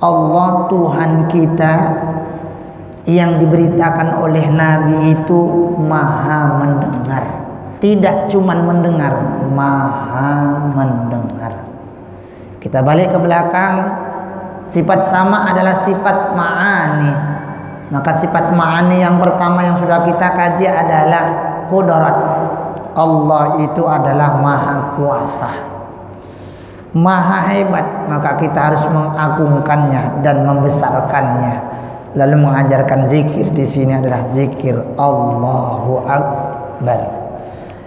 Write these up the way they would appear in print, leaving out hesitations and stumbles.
Allah Tuhan kita yang diberitakan oleh Nabi itu maha mendengar. Tidak cuma mendengar, maha mendengar. Kita balik ke belakang, sifat sama adalah sifat ma'ani. Maka sifat ma'ani yang pertama yang sudah kita kaji adalah qudrat. Allah itu adalah maha kuasa, maha hebat, maka kita harus mengagungkannya dan membesarkannya. Lalu mengajarkan zikir di sini adalah zikir Allahu Akbar.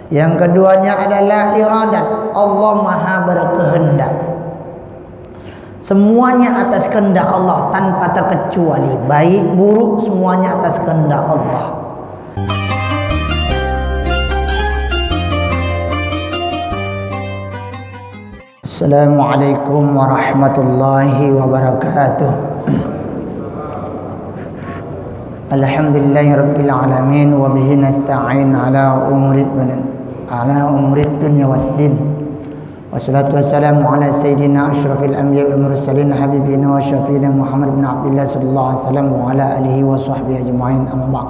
Yang keduanya adalah iradat. Allah maha berkehendak. Semuanya atas kehendak Allah tanpa terkecuali. Baik buruk semuanya atas kehendak Allah. Assalamualaikum warahmatullahi wabarakatuh. Alhamdulillahirabbil alamin wa bihi nasta'in ala umuri dunya waddin. Wassalatu wassalamu ala sayyidina asyrafil anbiya'i wal mursalin habibina wa syafiina Muhammad bin Abdullah sallallahu alaihi wasallam wa ala alihi wa sahbihi ajma'in, amma ba'd.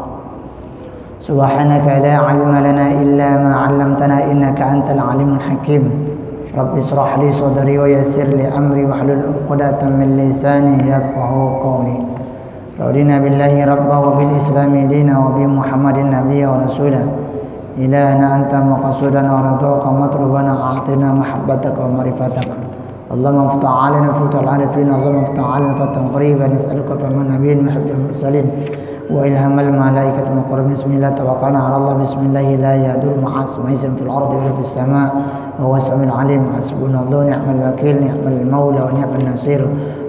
Subhanaka la ilma lana illa ma 'allamtana innaka antal alimul hakim. Rabbi israh li sadri wa yassir li amri wahlul 'uqdatam min lisani yafqahu qawli. Radina billahi rabba wa bil islami dina wa bi Muhammadin nabiyya wa rasulah. Ilahana anta maqsudana wa radaka matlubana a'tina mahabbataka wa marifataka. Allahumma iftah 'alaina futuhal 'arifin, Allahumma iftah 'alaina fatan qariban, nas'aluka faman nabiyyin wa hifdzal mursalin wa ilhamal malaikatil muqarrabin. Bismillah tawakkalna 'ala Allah, bismillah la yadur ma'a ismihi fil ardi wa fis sama'. Wa huwa samiul 'alim. Hasbunallahu ni'mal wakil, ni'mal maula wa ni'mal nasir.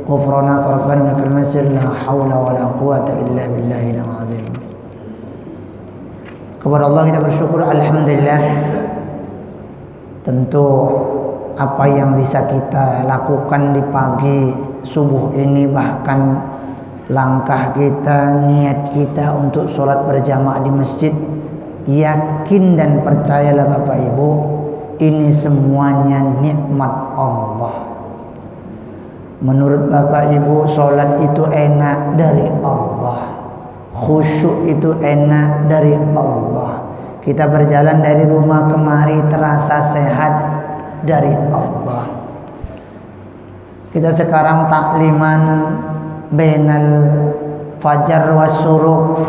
Ghufranaka rabbana wa lakal masir. La haula wa la quwwata illa billahil azim. Kepada Allah kita bersyukur, alhamdulillah. Tentu apa yang bisa kita lakukan di pagi subuh ini, bahkan langkah kita, niat kita untuk sholat berjamaah di masjid, yakin dan percayalah Bapak Ibu, ini semuanya nikmat Allah. Menurut Bapak Ibu, sholat itu enak dari Allah, khusyuk itu enak dari Allah. Kita berjalan dari rumah kemari terasa sehat dari Allah. Kita sekarang takliman bainal fajar wasyuruk,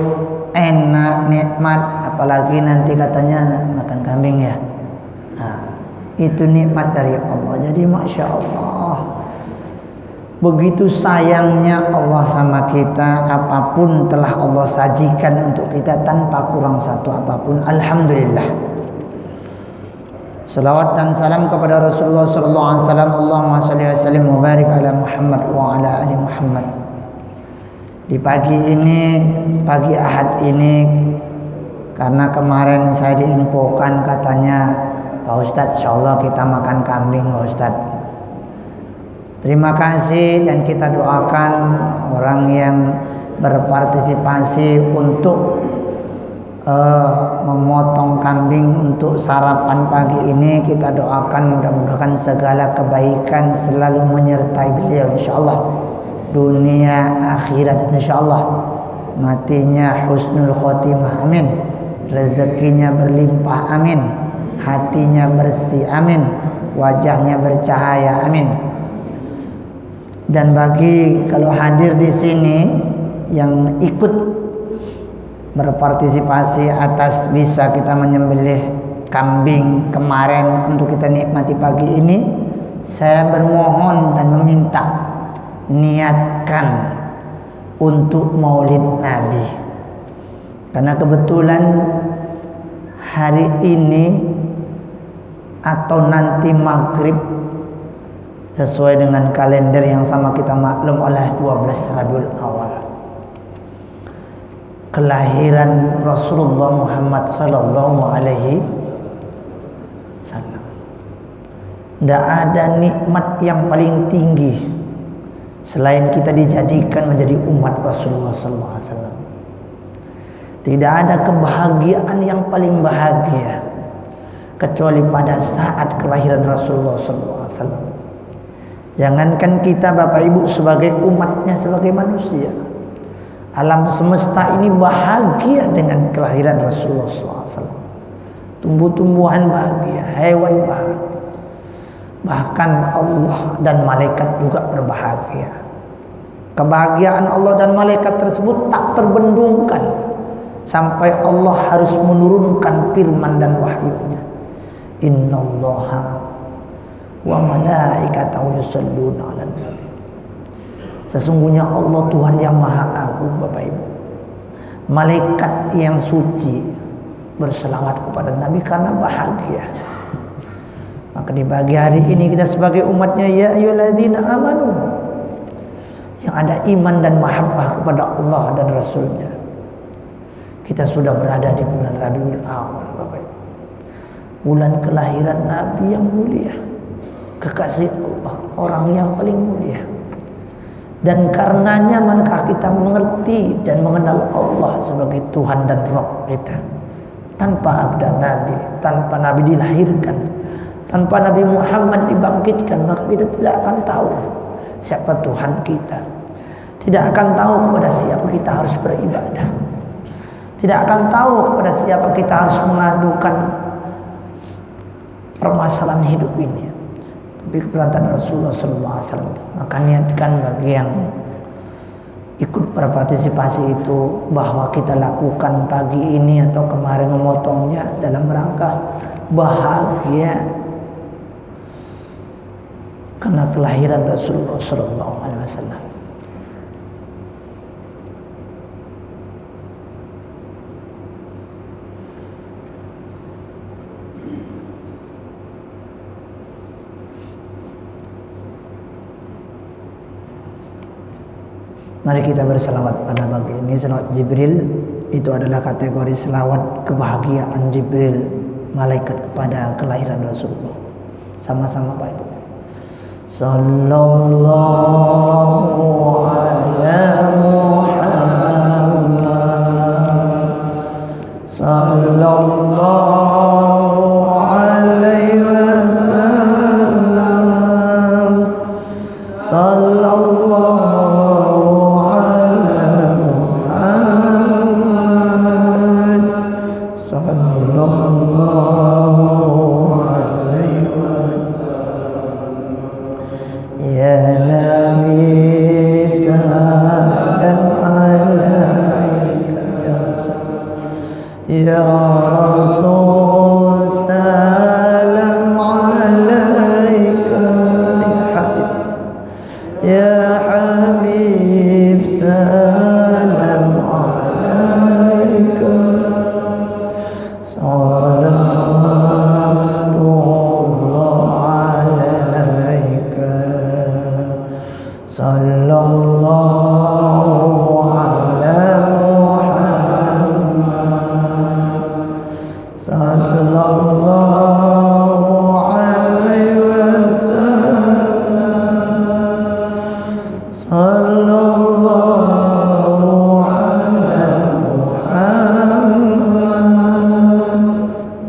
enak, nikmat. Apalagi nanti katanya makan kambing ya. Nah, itu nikmat dari Allah. Jadi Masya Allah, begitu sayangnya Allah sama kita. Apapun telah Allah sajikan untuk kita tanpa kurang satu apapun, alhamdulillah. Salawat dan salam kepada Rasulullah sallallahu alaihi wasallam. Allahumma shalli wa sallim wa barik ala Muhammad wa ala ali Muhammad. Di pagi ini, pagi Ahad ini, karena kemarin saya diinfokan katanya, Pak Ustadz, insyaallah kita makan kambing Pak Ustadz. Terima kasih, dan kita doakan orang yang berpartisipasi untuk memotong kambing untuk sarapan pagi ini. Kita doakan mudah-mudahan segala kebaikan selalu menyertai beliau insyaallah, dunia akhirat insyaallah. Matinya husnul khotimah, amin. Rezekinya berlimpah, amin. Hatinya bersih, amin. Wajahnya bercahaya, amin. Dan bagi kalau hadir di sini yang ikut berpartisipasi atas bisa kita menyembelih kambing kemarin untuk kita nikmati pagi ini, saya bermohon dan meminta niatkan untuk Maulid Nabi, karena kebetulan hari ini atau nanti maghrib sesuai dengan kalender yang sama kita maklum oleh 12 Rabiul Awal, kelahiran Rasulullah Muhammad sallallahu alaihi wasallam. Tidak ada nikmat yang paling tinggi selain kita dijadikan menjadi umat Rasulullah sallallahu alaihi wasallam. Tidak ada kebahagiaan yang paling bahagia kecuali pada saat kelahiran Rasulullah sallallahu alaihi wasallam. Jangankan kita Bapak Ibu sebagai umatnya, sebagai manusia, alam semesta ini bahagia dengan kelahiran Rasulullah SAW. Tumbuh-tumbuhan bahagia, hewan bahagia, bahkan Allah dan malaikat juga berbahagia. Kebahagiaan Allah dan malaikat tersebut tak terbendungkan sampai Allah harus menurunkan firman dan wahyunya. Innallaha wa malaikatahu yusholluna 'alan nabi. Sesungguhnya Allah Tuhan yang Maha Agung Bapak Ibu, malaikat yang suci berselawat kepada Nabi karena bahagia. Maka di pagi hari ini kita sebagai umatnya, ya ayyuhalladzina amanu, yang ada iman dan mahabbah kepada Allah dan Rasulnya, kita sudah berada di bulan Rabiul Awal Bapak Ibu, bulan kelahiran Nabi yang mulia, kekasih Allah, orang yang paling mulia. Dan karenanya manakah kita mengerti dan mengenal Allah sebagai Tuhan dan Rabb kita. Tanpa ada Nabi, tanpa Nabi dilahirkan, tanpa Nabi Muhammad dibangkitkan, maka kita tidak akan tahu siapa Tuhan kita. Tidak akan tahu kepada siapa kita harus beribadah. Tidak akan tahu kepada siapa kita harus mengadukan permasalahan hidup ini. Tapi keberantakan Rasulullah SAW. Maka niatkan bagi yang ikut berpartisipasi itu, bahwa kita lakukan pagi ini atau kemarin memotongnya dalam rangka bahagia karena kelahiran Rasulullah SAW. Mari kita berselawat pada pagi ini. Selawat Jibril itu adalah kategori selawat kebahagiaan Jibril, malaikat, kepada kelahiran Rasulullah. Sama-sama Pak Ibu. Sallallahu ala Muhammad, sallallahu alaihi wasallam, sallallahu ya Rasul, salam alaika, ya Habib, salam alaika, salawatullah alaika, sallallahu ala sallallahu alaihi wasallam, sallallahu ala Muhammad,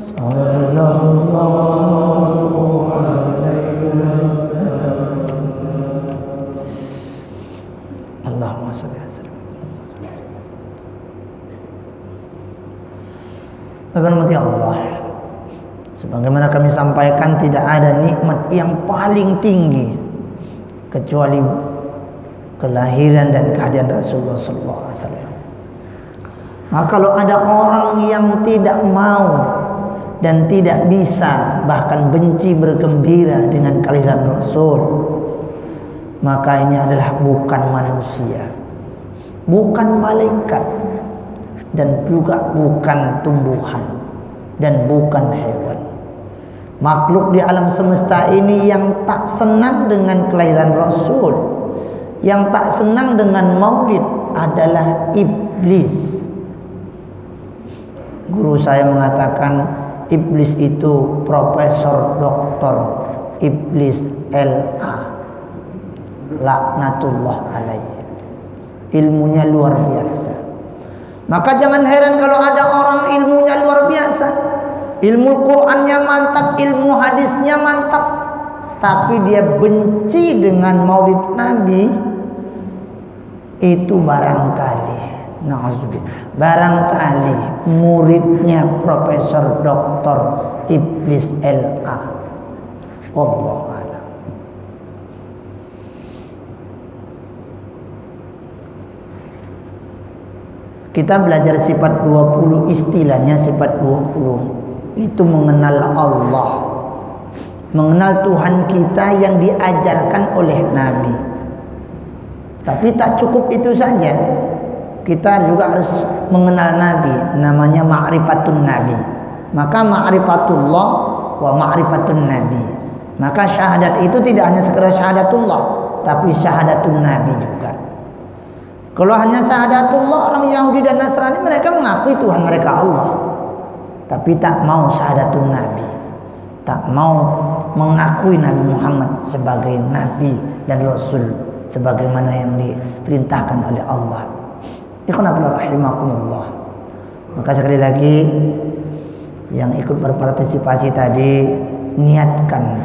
sallallahu alaihi wasallam. Allahumma shalli ala sayyidina. Bapak Allah, sebagaimana kami sampaikan, tidak ada nikmat yang paling tinggi kecuali kelahiran dan kehadiran Rasulullah SAW. Maka kalau ada orang yang tidak mau dan tidak bisa, bahkan benci bergembira dengan kelahiran Rasul, maka ini adalah bukan manusia, bukan malaikat, dan juga bukan tumbuhan, dan bukan hewan. Makhluk di alam semesta ini yang tak senang dengan kelahiran Rasul, yang tak senang dengan maulid, adalah iblis. Guru saya mengatakan iblis itu Profesor Doktor Iblis LA, laknatullah alaihi. Ilmunya luar biasa. Maka jangan heran kalau ada orang ilmunya luar biasa, ilmu Qur'annya mantap, ilmu hadisnya mantap, tapi dia benci dengan maulid Nabi, itu barangkali, na'udzubillah, barangkali muridnya Profesor Dr. Iblis LA. Wallahu a'lam. Kita belajar sifat 20, istilahnya sifat 20 itu mengenal Allah, mengenal Tuhan kita yang diajarkan oleh Nabi. Tapi tak cukup itu saja, kita juga harus mengenal Nabi, namanya ma'rifatun Nabi. Maka ma'rifatullah wa ma'rifatun Nabi. Maka syahadat itu tidak hanya sekedar syahadatullah, tapi syahadatun Nabi juga. Kalau hanya syahadatullah, orang Yahudi dan Nasrani mereka mengakui Tuhan mereka Allah, tapi tak mau syahadatun Nabi, tak mau mengakui Nabi Muhammad sebagai Nabi dan Rasul sebagaimana yang diperintahkan oleh Allah. Ikhwanullah rahimakumullah. Maka sekali lagi yang ikut berpartisipasi tadi, niatkan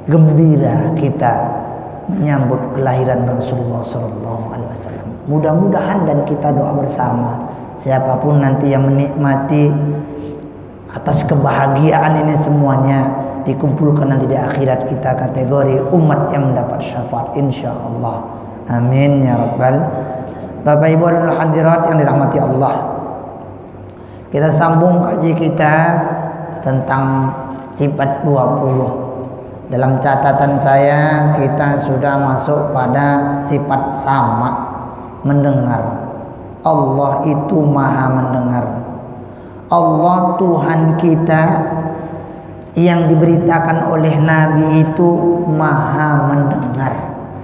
gembira kita menyambut kelahiran Rasulullah SAW. Mudah-mudahan dan kita doa bersama, siapapun nanti yang menikmati atas kebahagiaan ini semuanya, dikumpulkan nanti di akhirat kita kategori umat yang mendapat syafaat insyaallah. Amin ya rabbal. Bapak Ibu dan hadirat yang dirahmati Allah, kita sambung kaji kita tentang sifat 20. Dalam catatan saya kita sudah masuk pada sifat sama, mendengar. Allah itu maha mendengar. Allah Tuhan kita yang diberitakan oleh Nabi itu maha mendengar.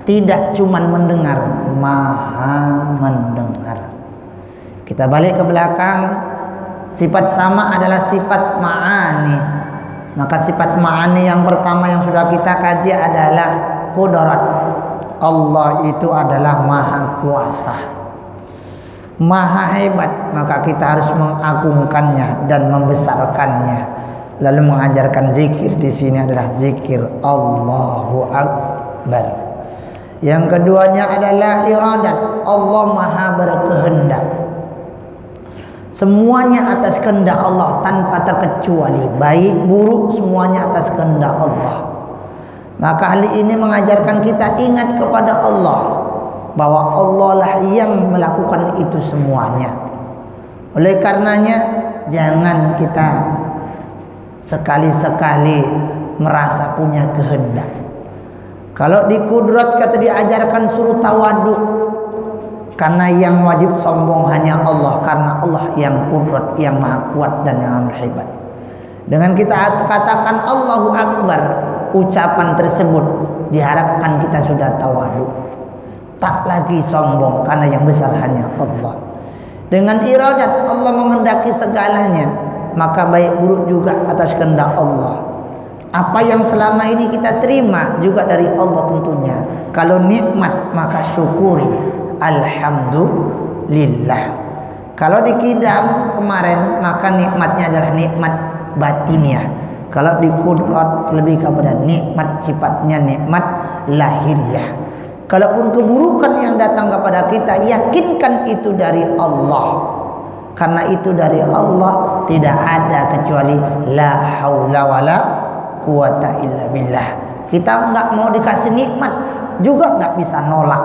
Tidak cuma mendengar, maha mendengar. Kita balik ke belakang, sifat sama adalah sifat ma'ani. Maka sifat ma'ani yang pertama yang sudah kita kaji adalah qudrat. Allah itu adalah maha kuasa, maha hebat. Maka kita harus mengagungkannya dan membesarkannya. Lalu mengajarkan zikir di sini adalah zikir Allahu Akbar. Yang keduanya adalah iradat. Allah maha berkehendak. Semuanya atas kehendak Allah tanpa terkecuali, baik buruk semuanya atas kehendak Allah. Maka hal ini mengajarkan kita ingat kepada Allah, bahwa Allah lah yang melakukan itu semuanya. Oleh karenanya jangan kita sekali-sekali merasa punya kehendak. Kalau di kudrat kata diajarkan suruh tawaduk, karena yang wajib sombong hanya Allah, karena Allah yang kudrat, yang maha kuat dan yang maha hebat. Dengan kita katakan Allahu Akbar, ucapan tersebut diharapkan kita sudah tawaduk, tak lagi sombong, karena yang besar hanya Allah. Dengan iradat, Allah menghendaki segalanya, maka baik buruk juga atas kehendak Allah. Apa yang selama ini kita terima juga dari Allah tentunya. Kalau nikmat maka syukuri, alhamdulillah. Kalau di kidam kemarin maka nikmatnya adalah nikmat batiniah. Kalau di kudrat lebih kepada nikmat sifatnya nikmat lahiriah. Kalaupun keburukan yang datang kepada kita, yakinkan itu dari Allah. Karena itu dari Allah, tidak ada kecuali la haula wala quwata illa billah. Kita enggak mau dikasih nikmat juga enggak bisa nolak.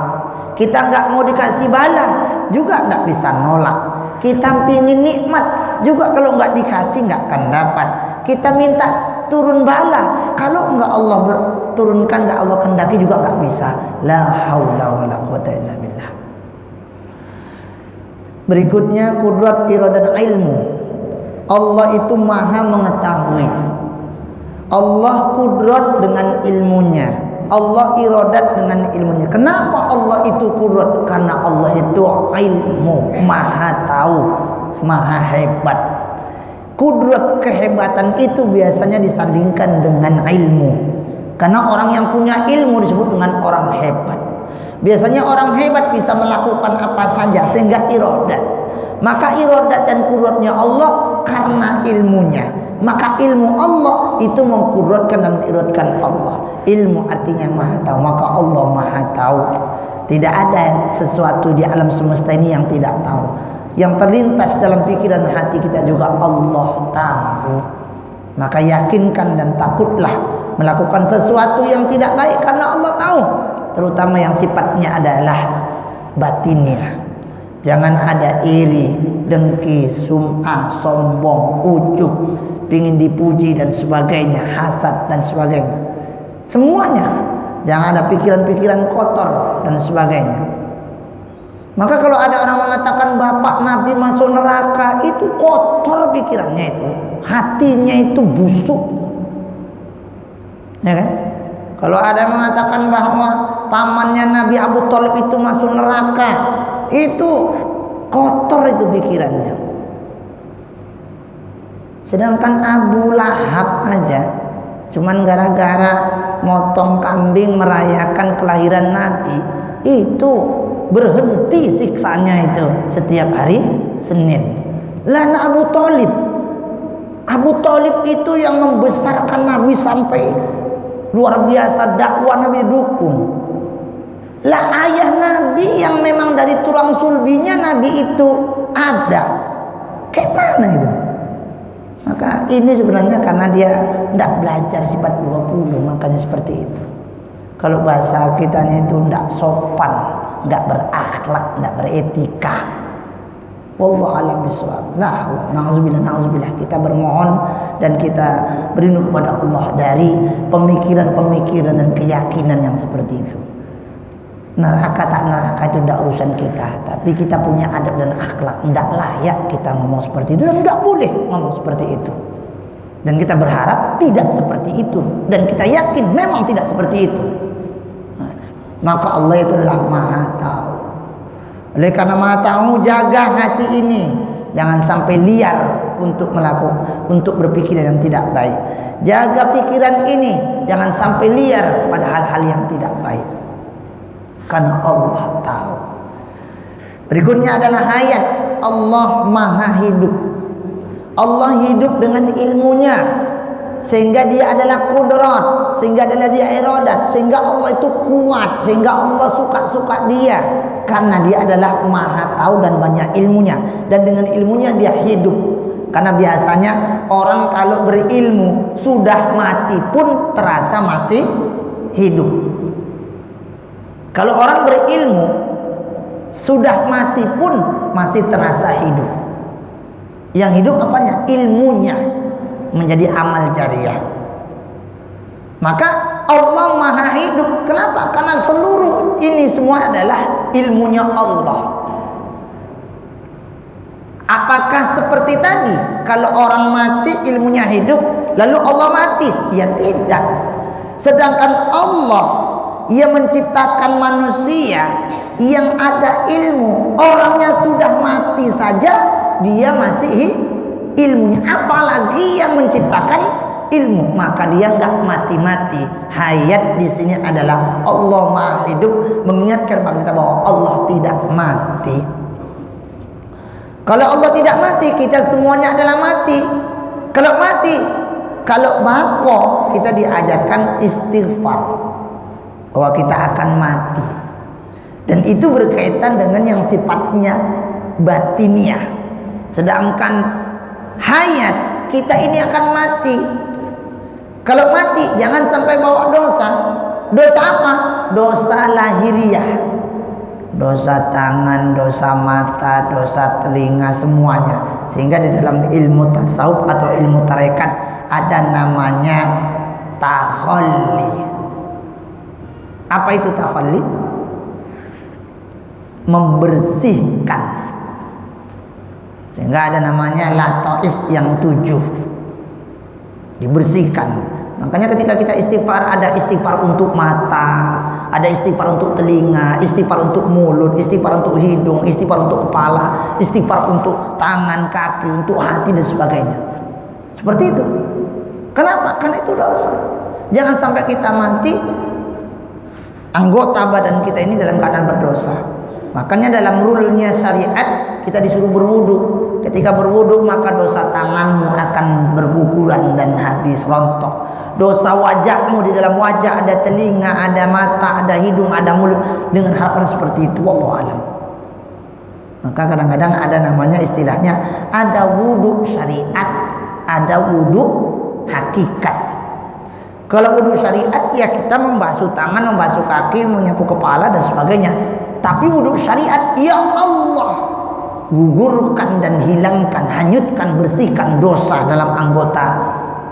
Kita enggak mau dikasih bala juga enggak bisa nolak. Kita pingin nikmat juga kalau enggak dikasih enggak akan dapat. Kita minta turun bala, kalau enggak Allah turunkan, enggak Allah kendaki juga enggak bisa. La haula wala quwata illa billah. Berikutnya kudrat iradat ilmu. Allah itu maha mengetahui. Allah kudrat dengan ilmunya, Allah iradat dengan ilmunya. Kenapa Allah itu kudrat? Karena Allah itu ilmu, maha tahu, maha hebat. Kudrat kehebatan itu biasanya disandingkan dengan ilmu. Karena orang yang punya ilmu disebut dengan orang hebat. Biasanya orang hebat bisa melakukan apa saja sehingga iradat. Maka iradat dan kudranya Allah karena ilmunya. Maka ilmu Allah itu mengkudratkan dan mengiradkan Allah. Ilmu artinya maha tahu, maka Allah maha tahu. Tidak ada sesuatu di alam semesta ini yang tidak tahu. Yang terlintas dalam pikiran hati kita juga Allah tahu. Maka yakinkan dan takutlah melakukan sesuatu yang tidak baik karena Allah tahu. Terutama yang sifatnya adalah batinnya. Jangan ada iri, dengki, sum'ah, sombong, ujub, ingin dipuji dan sebagainya, hasad dan sebagainya. Semuanya. Jangan ada pikiran-pikiran kotor dan sebagainya. Maka kalau ada orang mengatakan bapak Nabi masuk neraka, itu kotor pikirannya itu. Hatinya itu busuk. Ya kan? Kalau ada yang mengatakan bahwa pamannya Nabi Abu Thalib itu masuk neraka, itu kotor itu pikirannya. Sedangkan Abu Lahab aja cuman gara-gara motong kambing merayakan kelahiran Nabi, itu berhenti siksanya itu setiap hari Senin. Lah Abu Thalib itu yang membesarkan Nabi sampai luar biasa, dakwah Nabi dukung. Lah ayah Nabi yang memang dari tulang sulbinya Nabi itu ada. Kayak mana itu? Maka ini sebenarnya karena dia tidak belajar sifat 20, makanya seperti itu. Kalau bahasa kitanya itu tidak sopan, tidak berakhlak, tidak beretika. Wallahu a'lam bishawab. Na'udzubillah. Kita bermohon dan kita berlindung kepada Allah dari pemikiran-pemikiran dan keyakinan yang seperti itu. Neraka tak neraka itu tidak urusan kita, tapi kita punya adab dan akhlak. Tidak layak kita ngomong seperti itu dan tidak boleh ngomong seperti itu. Dan kita berharap tidak seperti itu, dan kita yakin memang tidak seperti itu. Maka Allah itu adalah maha tahu. Oleh karena maha tahu, jaga hati ini jangan sampai liar untuk untuk berpikir yang tidak baik. Jaga pikiran ini jangan sampai liar pada hal-hal yang tidak baik. Karena Allah tahu. Berikutnya adalah ayat Allah maha hidup. Allah hidup dengan ilmunya, sehingga dia adalah kudrat, sehingga adalah dia iradat, sehingga Allah itu kuat, sehingga Allah suka-suka dia, karena dia adalah maha tahu dan banyak ilmunya, dan dengan ilmunya dia hidup. Karena biasanya orang kalau berilmu sudah mati pun terasa masih hidup. Kalau orang berilmu sudah mati pun masih terasa hidup. Yang hidup apanya? Ilmunya menjadi amal jariah. Maka Allah maha hidup. Kenapa? Karena seluruh ini semua adalah ilmunya Allah. Apakah seperti tadi? Kalau orang mati ilmunya hidup, lalu Allah mati? Ya tidak. Sedangkan Allah yang menciptakan manusia yang ada ilmu, orangnya sudah mati saja dia masih ilmunya, apalagi yang menciptakan ilmu, maka dia nggak mati-mati. Hayat di sini adalah Allah maha hidup, mengingatkan kepada kita bahwa Allah tidak mati. Kalau Allah tidak mati, kita semuanya adalah mati. Kalau mati, kalau bako, kita diajarkan istighfar bahwa kita akan mati, dan itu berkaitan dengan yang sifatnya batiniah. Sedangkan hayat kita ini akan mati. Kalau mati jangan sampai bawa dosa. Dosa apa? Dosa lahiriah, dosa tangan, dosa mata, dosa telinga, semuanya. Sehingga di dalam ilmu tasawuf atau ilmu tarekat ada namanya takhalli. Apa itu takhalli? Membersihkan. Sehingga ada namanya lataif yang 7. Dibersihkan. Makanya ketika kita istighfar, ada istighfar untuk mata, ada istighfar untuk telinga, istighfar untuk mulut, istighfar untuk hidung, istighfar untuk kepala, istighfar untuk tangan, kaki, untuk hati dan sebagainya. Seperti itu. Kenapa? Karena itu dosa. Jangan sampai kita mati, anggota badan kita ini dalam keadaan berdosa. Makanya dalam rule-nya syariat kita disuruh berwudu. Ketika berwudu maka dosa tanganmu akan berguguran dan habis rontok. Dosa wajahmu, di dalam wajah ada telinga, ada mata, ada hidung, ada mulut, dengan harapan seperti itu. Wallahu alam. Maka kadang-kadang ada namanya istilahnya ada wudu syariat, ada wudu hakikat. Kalau wudu syariat ya kita membasuh tangan, membasuh kaki, menyapu kepala dan sebagainya. Tapi wudu syariat ya Allah, gugurkan dan hilangkan, hanyutkan, bersihkan dosa dalam anggota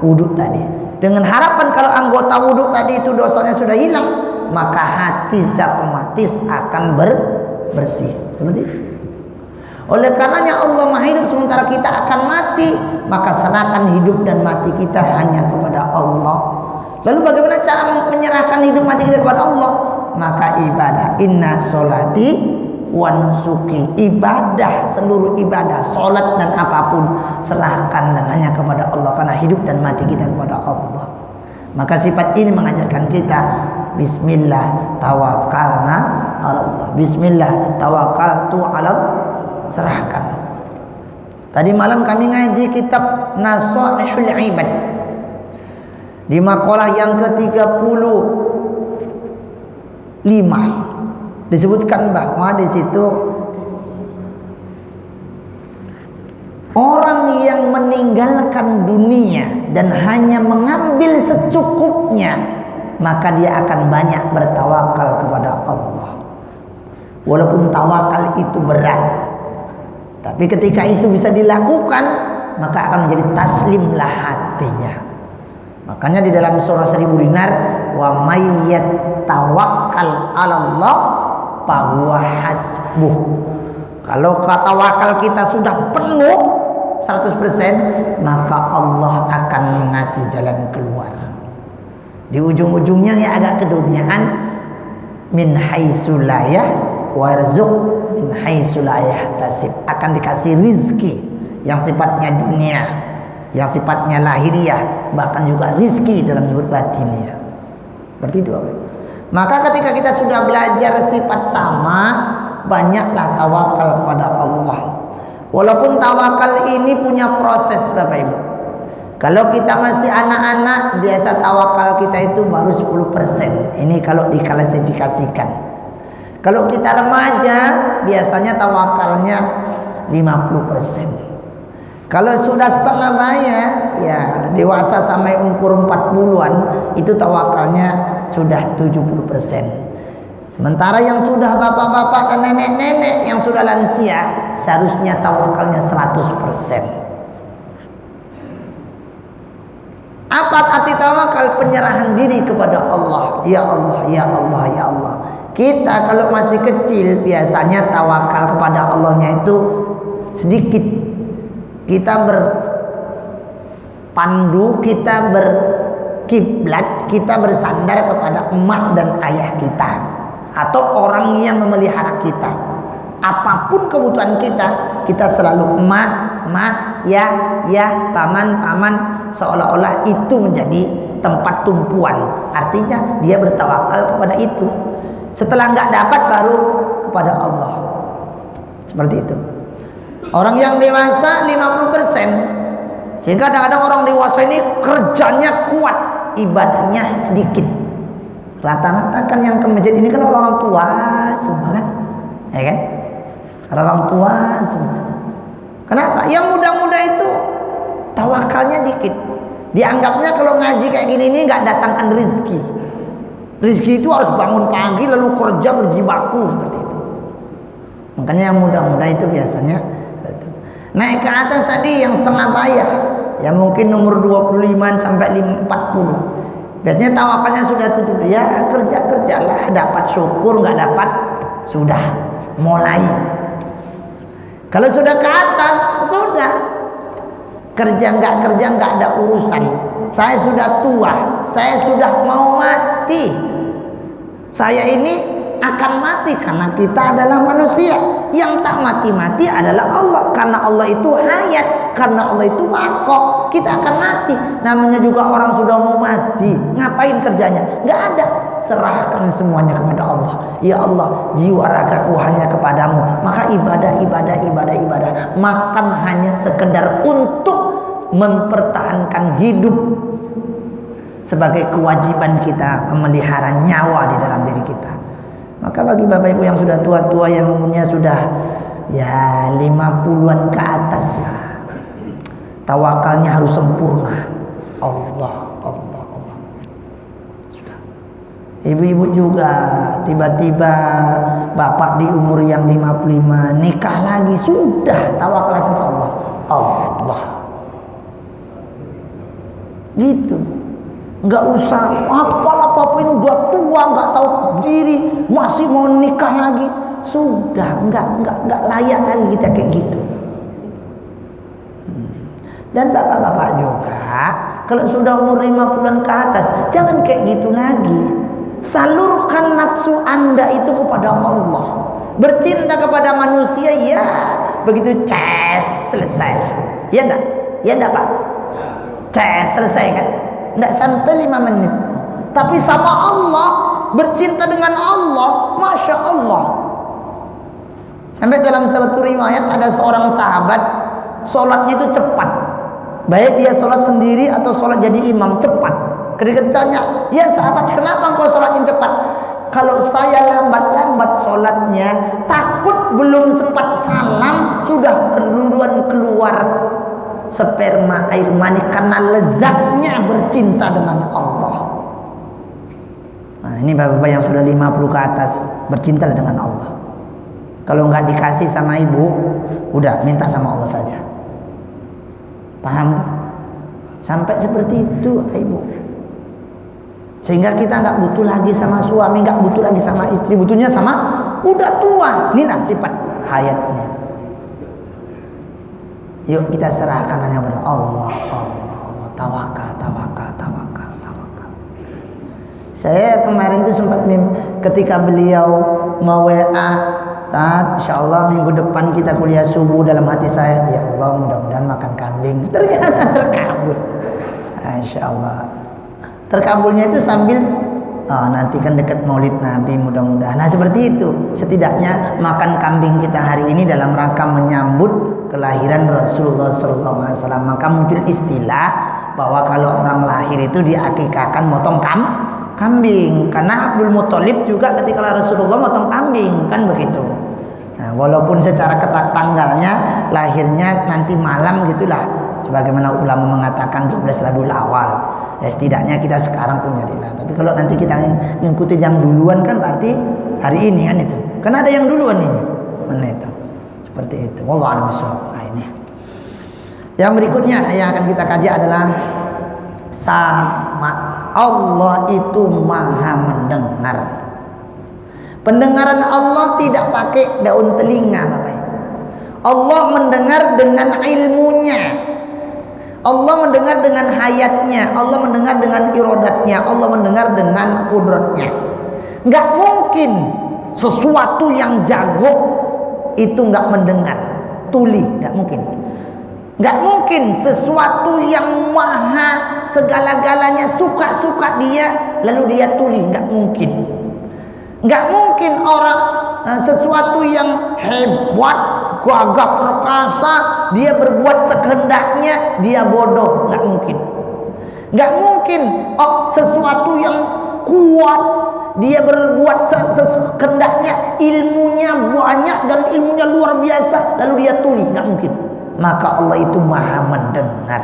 wudu tadi. Dengan harapan kalau anggota wudu tadi itu dosanya sudah hilang, maka hati secara otomatis akan bersih. Seperti itu. Oleh karenanya Allah Maha Hidup sementara kita akan mati, maka serahkan hidup dan mati kita hanya kepada Allah. Lalu bagaimana cara menyerahkan hidup mati kita kepada Allah? Maka ibadah. Inna sholati wa nusuki, ibadah, seluruh ibadah, solat dan apapun serahkan dan hanya kepada Allah, karena hidup dan mati kita kepada Allah. Maka sifat ini mengajarkan kita bismillah tawakkalna ala Allah, bismillah tawakkaltu ala, serahkan. Tadi malam kami ngaji kitab Nasaihul Ibad di makalah yang ke-35 disebutkan bahwa di situ orang yang meninggalkan dunia dan hanya mengambil secukupnya, maka dia akan banyak bertawakal kepada Allah. Walaupun tawakal itu berat, tapi ketika itu bisa dilakukan, maka akan menjadi taslimlah hatinya. Makanya di dalam surah 1000 dinar, wa mayyat tawakkal 'alallah fahuwa hasbuh. Kalau tawakal kita sudah penuh 100%, maka Allah akan mengasih jalan keluar. Di ujung-ujungnya yang agak keduniaan, min haitsu la yarzuq min haitsu la yahtasib, akan dikasih rizki yang sifatnya dunia, yang sifatnya lahiriah, bahkan juga rizki dalam nyebut batiniah. Seperti itu. Maka ketika kita sudah belajar sifat sama, banyaklah tawakal kepada Allah. Walaupun tawakal ini punya proses Bapak Ibu. Kalau kita masih anak-anak, biasa tawakal kita itu baru 10%. Ini kalau diklasifikasikan. Kalau kita remaja, biasanya tawakalnya 50%. Kalau sudah setengah baya, ya dewasa sampai umur 40-an, itu tawakalnya sudah 70%. Sementara yang sudah bapak-bapak dan nenek-nenek yang sudah lansia, seharusnya tawakalnya 100%. Apa arti tawakal? Penyerahan diri kepada Allah. Ya Allah, ya Allah, ya Allah. Kita kalau masih kecil biasanya tawakal kepada Allahnya itu sedikit. Kita berpandu, kita berkiblat, kita bersandar kepada emak dan ayah kita, atau orang yang memelihara kita. Apapun kebutuhan kita, kita selalu emak, ya, paman, seolah-olah itu menjadi tempat tumpuan. Artinya dia bertawakal kepada itu. Setelah nggak dapat baru kepada Allah. Seperti itu. Orang yang dewasa 50%. Sehingga kadang-kadang orang dewasa ini kerjanya kuat, ibadahnya sedikit. Rata-rata kan yang ke masjid ini kan orang-orang tua semua kan, ya kan? Orang tua semua. Kenapa? Yang muda-muda itu tawakalnya dikit. Dianggapnya kalau ngaji kayak gini ini nggak datangkan rezeki. Rezeki itu harus bangun pagi lalu kerja berjibaku seperti itu. Makanya yang muda-muda itu biasanya naik ke atas tadi yang setengah bayar, ya mungkin nomor 25 sampai 40. Biasanya tawakalnya sudah tutup, ya kerjalah, dapat syukur, nggak dapat sudah mulai. Kalau sudah ke atas sudah kerja nggak ada urusan. Saya sudah tua, saya sudah mau mati. Saya ini akan mati karena kita adalah manusia. Yang tak mati-mati adalah Allah, karena Allah itu hayat, karena Allah itu baqo. Kita akan mati. Namanya juga orang sudah mau mati, ngapain kerjanya? Nggak ada. serahkan semuanya kepada Allah. Ya Allah, jiwa ragaku hanya kepadamu. Maka ibadah. Makan hanya sekedar untuk mempertahankan hidup, sebagai kewajiban kita memelihara nyawa di dalam diri kita. Maka bagi bapak ibu yang sudah tua-tua, yang umurnya sudah ya 50-an ke atas lah, tawakalnya harus sempurna. Allah. Sudah. Ibu-ibu juga tiba-tiba bapak di umur yang 55 nikah lagi, sudah tawakal sama Allah. Gitu. Nggak usah apa-apa ini udah tua, nggak tahu diri, masih mau nikah lagi. Sudah, nggak layak lagi kita kayak gitu. Dan bapak-bapak juga, kalau sudah umur 50-an ke atas, jangan kayak gitu lagi. Salurkan nafsu Anda itu kepada Allah. Bercinta kepada manusia, ya begitu selesai. Ya enggak Pak? Selesai kan? Enggak sampai 5 menit. Tapi sama Allah, bercinta dengan Allah, Masya Allah. Sampai dalam satu riwayat ada seorang sahabat, sholatnya itu cepat. Baik dia sholat sendiri atau sholat jadi imam, cepat. Ketika ditanya, ya sahabat, kenapa engkau sholatnya cepat? Kalau saya lambat-lambat sholatnya, takut belum sempat salam, sudah duluan keluar sperma air mani, karena lezatnya bercinta dengan Allah. Nah, ini bapak-bapak yang sudah 50 ke atas, bercinta dengan Allah. Kalau nggak dikasih sama ibu, udah minta sama Allah saja. Paham tuh? Sampai seperti itu Bapak Ibu. Sehingga kita nggak butuh lagi sama suami, nggak butuh lagi sama istri, butuhnya sama udah tua. Inilah sifat hayatnya. Yuk kita serahkan hanya kepada Allah. Tawakal. Saya kemarin itu sempat ketika beliau mau WA, Ustaz, insyaallah minggu depan kita kuliah subuh, dalam hati saya, ya Allah mudah-mudahan makan kambing. Ternyata terkabul. Insyaallah. Terkabulnya itu sambil nanti kan dekat Maulid Nabi, mudah-mudahan. Nah seperti itu. Setidaknya makan kambing kita hari ini dalam rangka menyambut kelahiran Rasulullah SAW. Maka muncul istilah bahwa kalau orang lahir itu diakikahkan motong kambing. Karena Abdul Muthalib juga ketika Rasulullah motong kambing, kan begitu. Nah, walaupun secara tanggalnya lahirnya nanti malam gitulah, sebagaimana ulama mengatakan 12 Rabiul Awal. Ya setidaknya kita sekarang punya dilah. Tapi kalau nanti kita ngikuti yang duluan kan berarti hari ini kan itu. Kan ada yang duluan ini. Mana itu? Seperti itu. Wallahu a'lam bishawab. Nah, ini. Yang berikutnya yang akan kita kaji adalah sama Allah itu maha mendengar. Pendengaran Allah tidak pakai daun telinga, Bapak Ibu. Allah mendengar dengan ilmunya. Allah mendengar dengan hayatnya. Allah mendengar dengan iradatnya. Allah mendengar dengan kudratnya. Nggak mungkin sesuatu yang jago itu nggak mendengar. Tuli, nggak mungkin. Nggak mungkin sesuatu yang maha segala-galanya suka-suka dia lalu dia tuli, nggak mungkin. Nggak mungkin orang sesuatu yang hebat, gagah perkasa, dia berbuat sekehendaknya, dia bodoh, nggak mungkin. Nggak mungkin sesuatu yang kuat, dia berbuat sekehendaknya, ilmunya banyak dan ilmunya luar biasa, lalu dia tuli, nggak mungkin. Maka Allah itu maha mendengar.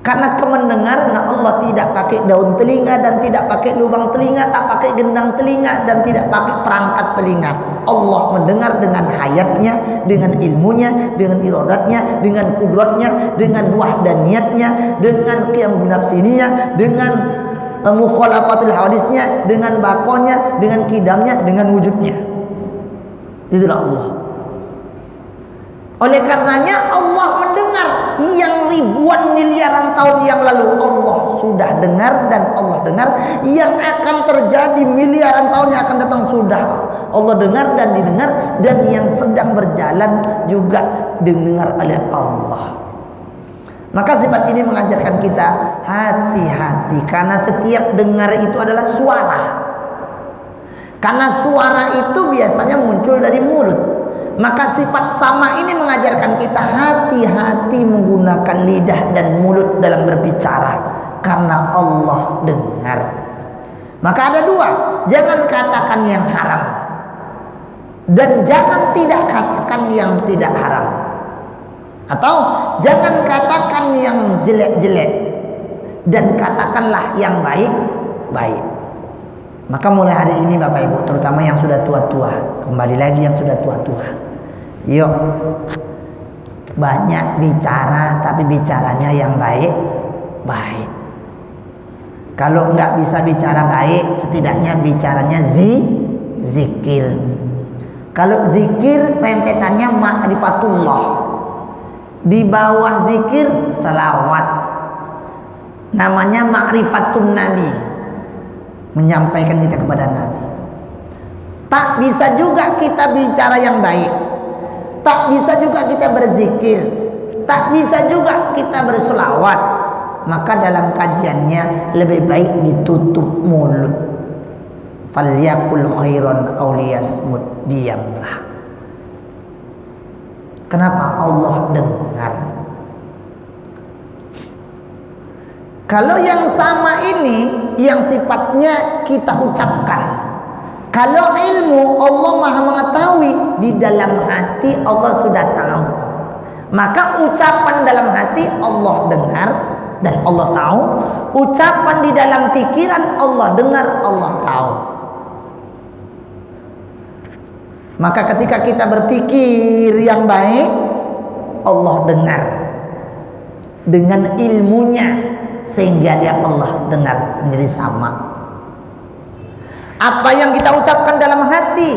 Karena kemendengaran Allah tidak pakai daun telinga dan tidak pakai lubang telinga, tak pakai gendang telinga dan tidak pakai perangkat telinga. Allah mendengar dengan hayatnya, dengan ilmunya, dengan iradatnya, dengan kudratnya, dengan wahdaniyatnya, dengan qiyam binafsininya, dengan mukhalafatul hadisnya, dengan bakonya, dengan kidamnya, dengan wujudnya. Itulah Allah. Oleh karenanya Allah mendengar yang ribuan miliaran tahun yang lalu Allah sudah dengar, dan Allah dengar yang akan terjadi miliaran tahun yang akan datang sudah Allah dengar dan didengar, dan yang sedang berjalan juga didengar oleh Allah. Maka sifat ini mengajarkan kita hati-hati, karena setiap dengar itu adalah suara. Karena suara itu biasanya muncul dari mulut. Maka sifat sama ini mengajarkan kita hati-hati menggunakan lidah dan mulut dalam berbicara, karena Allah dengar. Maka ada dua, jangan katakan yang haram dan jangan tidak katakan yang tidak haram, atau jangan katakan yang jelek-jelek dan katakanlah yang baik-baik. Maka mulai hari ini Bapak Ibu, terutama yang sudah tua-tua, kembali lagi yang sudah tua-tua, yuk banyak bicara, tapi bicaranya yang baik-baik. Kalau nggak bisa bicara baik, setidaknya bicaranya zikir. Kalau zikir rentetannya ma'rifatullah, di bawah zikir salawat, namanya ma'rifatun nabi, menyampaikan kita kepada Nabi. Tak bisa juga kita bicara yang baik, tak bisa juga kita berzikir, tak bisa juga kita berselawat. Maka dalam kajiannya lebih baik ditutup mulut. Falyakul khairan aw liyasmut, diamlah. Kenapa? Allah dengar. Kalau yang sama ini, yang sifatnya kita ucapkan. Kalau ilmu, Allah Maha mengetahui, di dalam hati Allah sudah tahu. Maka ucapan dalam hati Allah dengar dan Allah tahu. Ucapan di dalam pikiran Allah dengar, Allah tahu. Maka ketika kita berpikir yang baik, Allah dengar dengan ilmunya, sehingga dia Allah dengar menjadi sama. Apa yang kita ucapkan dalam hati,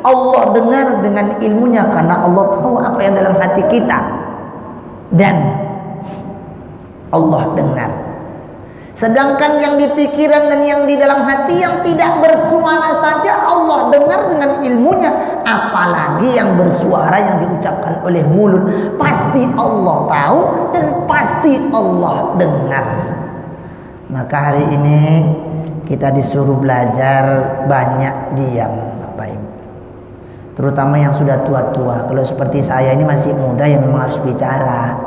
Allah dengar dengan ilmunya, karena Allah tahu apa yang dalam hati kita, dan Allah dengar. Sedangkan yang di pikiran dan yang di dalam hati yang tidak bersuara saja Allah dengar dengan ilmunya, apalagi yang bersuara yang diucapkan oleh mulut, pasti Allah tahu dan pasti Allah dengar. Maka hari ini kita disuruh belajar banyak diam, Bapak Ibu, terutama yang sudah tua-tua. Kalau seperti saya ini masih muda, ya memang harus bicara,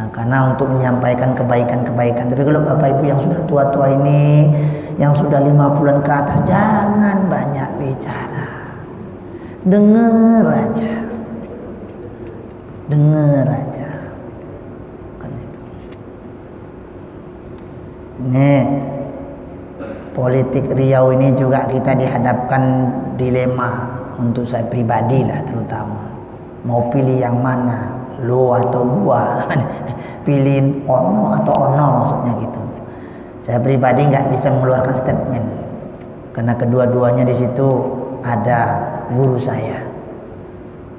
karena untuk menyampaikan kebaikan-kebaikan. Tapi kalau Bapak Ibu yang sudah tua-tua ini, yang sudah 50-an ke atas, jangan banyak bicara, dengar aja, dengar aja. Kan itu. Ini politik Riau ini juga kita dihadapkan dilema, untuk saya pribadi lah terutama, mau pilih yang mana, lo atau gua, pilih ono atau ono, maksudnya gitu. Saya pribadi nggak bisa mengeluarkan statement, karena kedua-duanya di situ ada guru saya.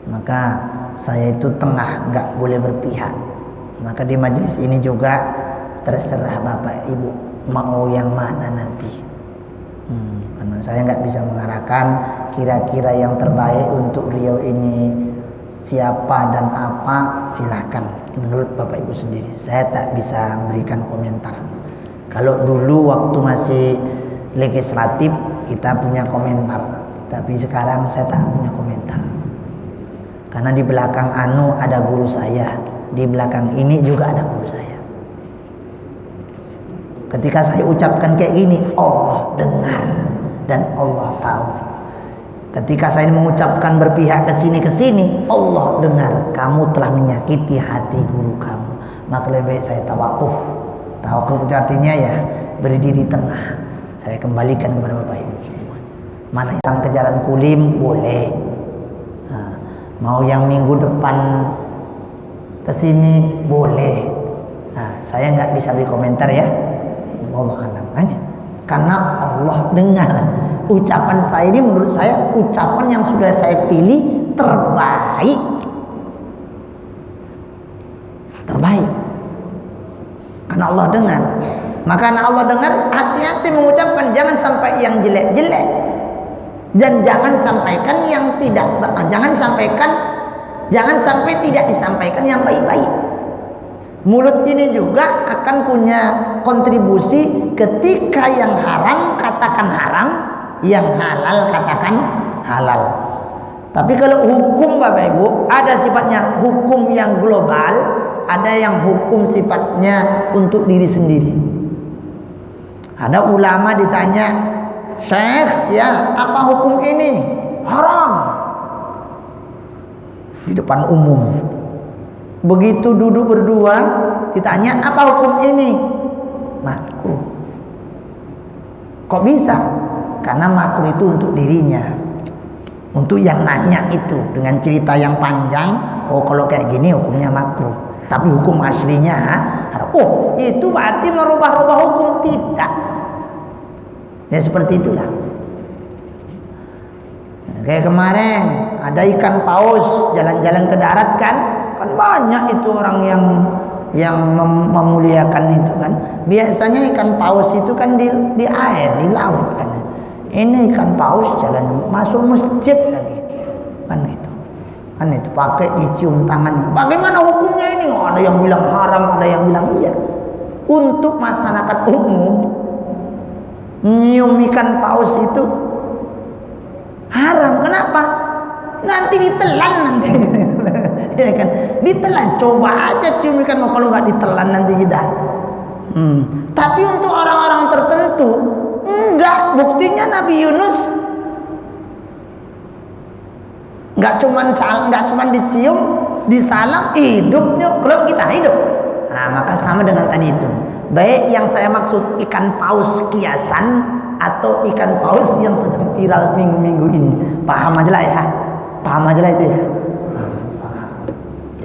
Maka saya itu tengah, nggak boleh berpihak. Maka di majelis ini juga terserah Bapak Ibu mau yang mana nanti. Karena saya nggak bisa mengarahkan kira-kira yang terbaik untuk Riau ini siapa dan apa, silahkan menurut Bapak Ibu sendiri. Saya tak bisa memberikan komentar. Kalau dulu waktu masih legislatif kita punya komentar, tapi sekarang saya tak punya komentar. Karena di belakang Anu ada guru saya, di belakang ini juga ada guru saya. Ketika saya ucapkan kayak gini, Allah dengar dan Allah tahu. Ketika saya mengucapkan berpihak ke sini, Allah dengar. Kamu telah menyakiti hati guru kamu, maka lebih baik saya tawakuf. Tawakuf itu artinya ya berdiri tengah. Saya kembalikan kepada Bapak Ibu semua. Mana yang ke Jalan Kulim boleh. Mau yang minggu depan ke sini boleh. Saya nggak bisa beri komentar ya. Allah alam. Karena Allah dengar. Ucapan saya ini menurut saya ucapan yang sudah saya pilih terbaik. Terbaik. Karena Allah dengar. Maka karena Allah dengar, hati-hati mengucapkan, jangan sampai yang jelek-jelek. Dan jangan sampaikan yang jangan sampai tidak disampaikan yang baik-baik. Mulut ini juga akan punya kontribusi ketika yang haram katakan haram, yang halal katakan halal. Tapi kalau hukum Bapak Ibu ada sifatnya hukum yang global, ada yang hukum sifatnya untuk diri sendiri. Ada ulama ditanya, "Syekh, ya, apa hukum ini?" "Haram." Di depan umum. Begitu duduk berdua ditanya, "Apa hukum ini?" "Makruh." Kok bisa? Karena makruh itu untuk dirinya, untuk yang nanya itu dengan cerita yang panjang. Oh, kalau kayak gini hukumnya makruh, tapi hukum aslinya haram. Oh, itu berarti merubah-rubah hukum? Tidak. Ya seperti itulah. Kayak kemarin ada ikan paus jalan-jalan ke darat kan banyak itu orang yang memuliakan itu kan. Biasanya ikan paus itu kan di air, di laut kan. Ini ikan paus jalan masuk masjid lagi kan itu pakai dicium tangannya. Bagaimana hukumnya ini? Oh, ada yang bilang haram, ada yang bilang iya. Untuk masyarakat umum nyium ikan paus itu haram. Kenapa? Nanti ditelan nanti. Ya kan? Ditelan. Coba aja cium ikan, kalau nggak ditelan nanti kita. Tapi untuk orang-orang tertentu enggak. Buktinya Nabi Yunus nggak cuman dicium, disalam, hidupnya. Kalau kita hidup, nah maka sama dengan tadi itu. Baik yang saya maksud ikan paus kiasan atau ikan paus yang sedang viral minggu-minggu ini. Paham aja lah ya. Paham aja lah itu ya.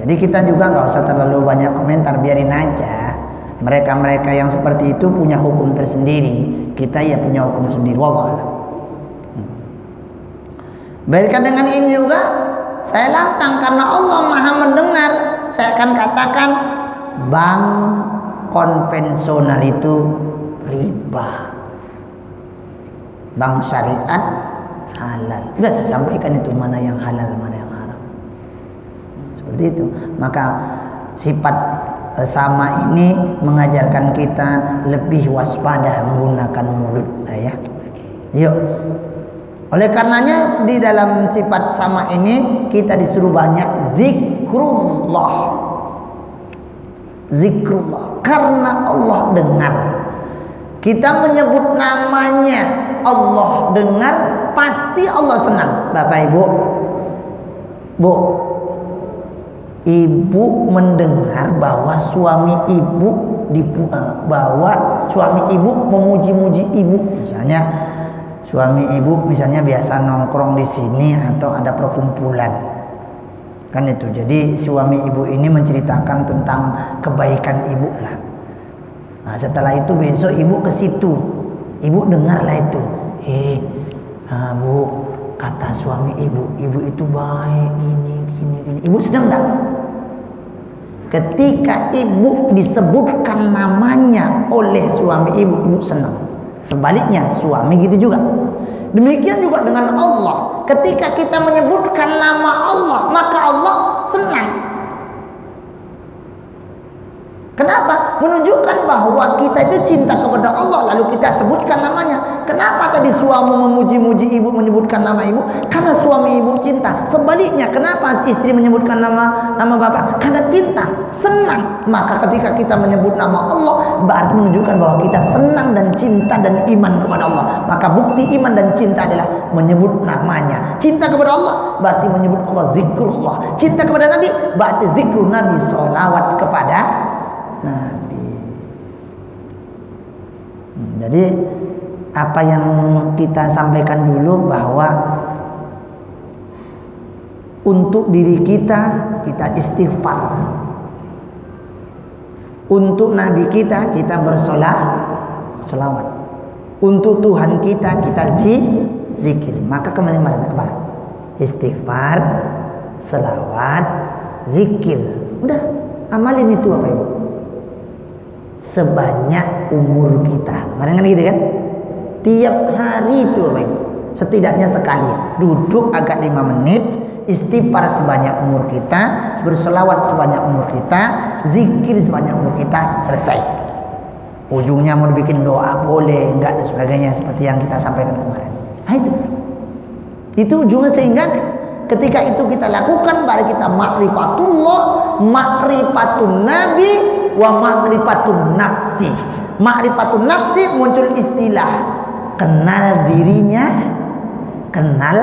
Jadi kita juga nggak usah terlalu banyak komentar, biarin aja. Mereka-mereka yang seperti itu punya hukum tersendiri. Kita ya punya hukum sendiri. Wallah. Baikkan dengan ini juga saya lantang karena Allah Maha mendengar. Saya akan katakan bank konvensional itu riba. Bank syariat halal. Sudah saya sampaikan itu mana yang halal, mana yang haram. Seperti itu. Maka sifat sama ini mengajarkan kita lebih waspada menggunakan mulut. Ya. Yuk. Oleh karenanya di dalam sifat sama ini kita disuruh banyak zikrullah. Zikrullah. Karena Allah dengar. Kita menyebut namanya, Allah dengar, pasti Allah senang. Bapak Ibu, Bu, ibu mendengar bahwa suami ibu bahwa suami ibu memuji-muji ibu, misalnya suami ibu misalnya biasa nongkrong di sini atau ada perkumpulan, kan itu. Jadi suami ibu ini menceritakan tentang kebaikan ibu lah. Nah, setelah itu besok ibu ke situ, ibu dengarlah itu, Bu, kata suami ibu itu baik gini. Ibu senang tak? Ketika ibu disebutkan namanya oleh suami ibu senang. Sebaliknya suami gitu juga. Demikian juga dengan Allah. Ketika kita menyebutkan nama Allah, maka Allah senang. Kenapa? Menunjukkan bahwa kita itu cinta kepada Allah, lalu kita sebutkan namanya. Kenapa tadi suami memuji-muji ibu, menyebutkan nama ibu? Karena suami ibu cinta. Sebaliknya, kenapa istri menyebutkan nama bapak? Karena cinta, senang. Maka ketika kita menyebut nama Allah, berarti menunjukkan bahwa kita senang dan cinta dan iman kepada Allah. Maka bukti iman dan cinta adalah menyebut namanya. Cinta kepada Allah berarti menyebut Allah, zikrullah. Cinta kepada Nabi berarti zikrul Nabi, sholawat kepada Nabi. Jadi apa yang kita sampaikan dulu bahwa untuk diri kita istighfar, untuk Nabi kita bersolawat, untuk Tuhan kita zikir. Maka kembali apa? Istighfar, selawat, zikir. Udah, amalin itu apa Ibu? Sebanyak umur kita. Kemarin kan gitu kan? Tiap hari itu apa Ibu? setidaknya sekali. Duduk agak 5 menit, istighfar sebanyak umur kita, berselawat sebanyak umur kita, zikir sebanyak umur kita, selesai. Ujungnya mau dibikin doa boleh, enggak dan sebagainya seperti yang kita sampaikan kemarin. Nah, itu ujungnya, sehingga ketika itu kita lakukan baru kita ma'rifatullah, ma'rifatun nabi, wa ma'rifatun nafsi. Ma'rifatun nafsi muncul istilah kenal dirinya, kenal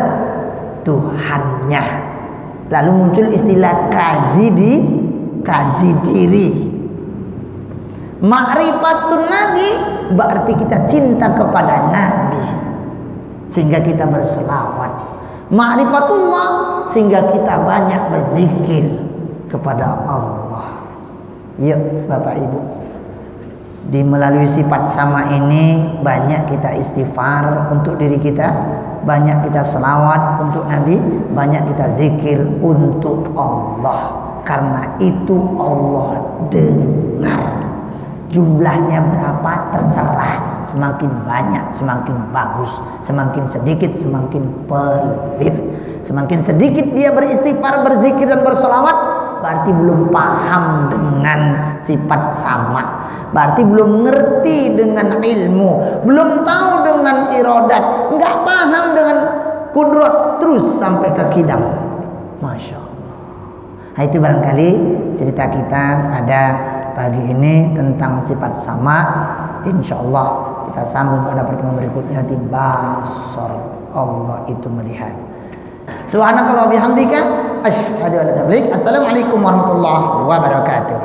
Tuhannya. Lalu muncul istilah kaji diri. Ma'rifatun nabi berarti kita cinta kepada nabi sehingga kita berselawat. Ma'rifatullah sehingga kita banyak berzikir kepada Allah. Yuk Bapak Ibu, di melalui sifat sama ini banyak kita istighfar untuk diri kita, banyak kita selawat untuk Nabi, banyak kita zikir untuk Allah. Karena itu Allah dengar. Jumlahnya berapa terserah, semakin banyak semakin bagus, semakin sedikit semakin pelit. Semakin sedikit dia beristighfar, berzikir dan bersolawat, berarti belum paham dengan sifat sama, berarti belum ngerti dengan ilmu, belum tahu dengan iradat, nggak paham dengan kudrat, terus sampai ke kidam. Masya Allah. Nah, itu barangkali cerita kita pada pagi ini tentang sifat sama. Insyaallah kita sambung pada pertemuan berikutnya. Nanti basar, Allah itu melihat. Subhanakallah bihamdika asyhadu an la ilaha illa anta. Assalamualaikum warahmatullahi wabarakatuh.